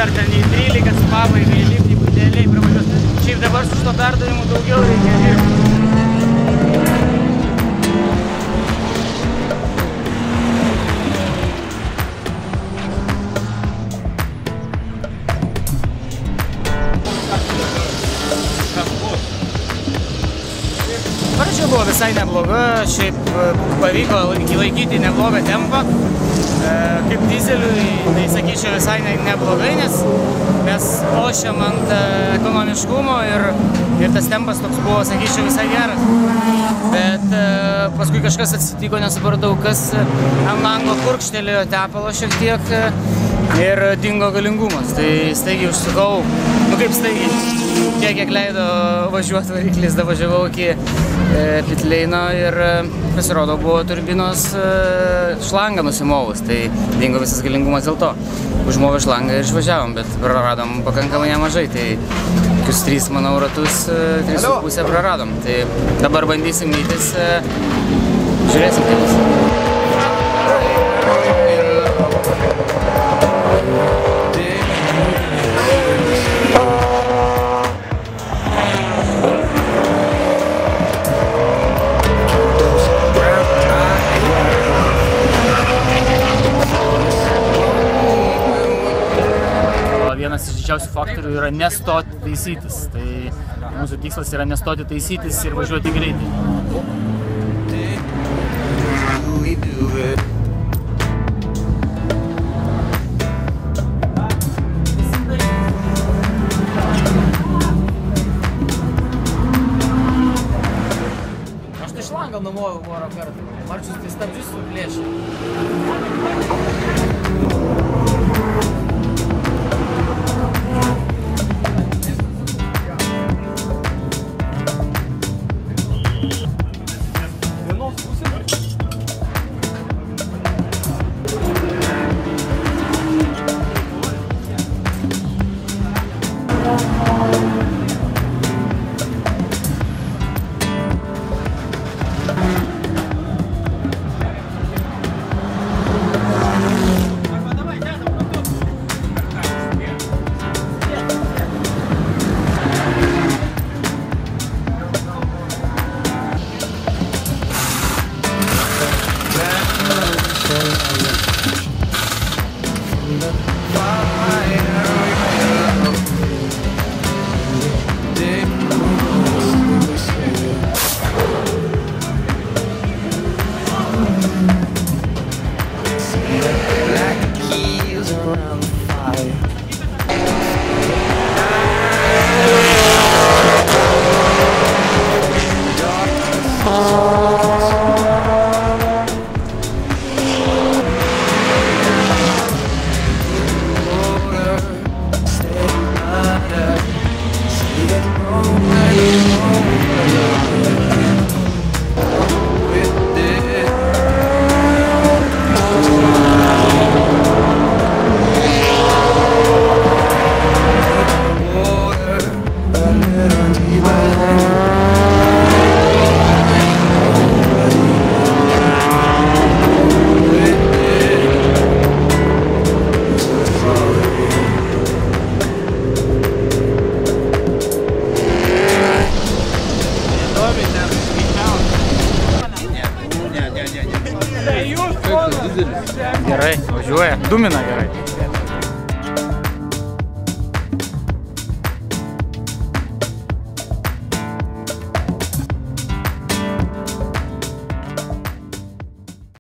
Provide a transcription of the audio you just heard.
dar ten į 13 pabaigai lipti, idealiai pravažiuos. Šiaip dabar su šito perdavimu daugiau reikia dirbti. Pradžia buvo visai nebloga, šiaip pavyko laikyti neblogą tempą. Kaip dizeliui, tai sakyčiau visai neblogai, nes mes lošiam ant ekonomiškumo ir tas tempas toks buvo, sakyčiau, visai geras. Bet paskui kažkas atsitiko, nesupratau, kas ant lango purkštelėjo tepalo šiek tiek ir dingo galingumas. Tai staigiai užsukau, kaip staigiai, kiek leido važiuoti variklis, davažiavau iki pitleino ir pasirodo buvo turbinos šlangą nusimovus, tai dingo visas galingumas dėl to. Užmovė šlangą ir išvažiavom, bet praradom pakankamai nemažai, tai kokius 3, manau, ratus, 3,5 praradom. Tai dabar bandysim mytis, žiūrėsim kaip bus. Vienas iš didžiausių faktorių yra nestoti taisytis. Tai mūsų tikslas yra nestoti taisytis ir važiuoti greitai. Aš tai šlangą numoviau porą kartų. Marčius tai stabdžius suplėšė. Gerai, važiuoja, dumina gerai.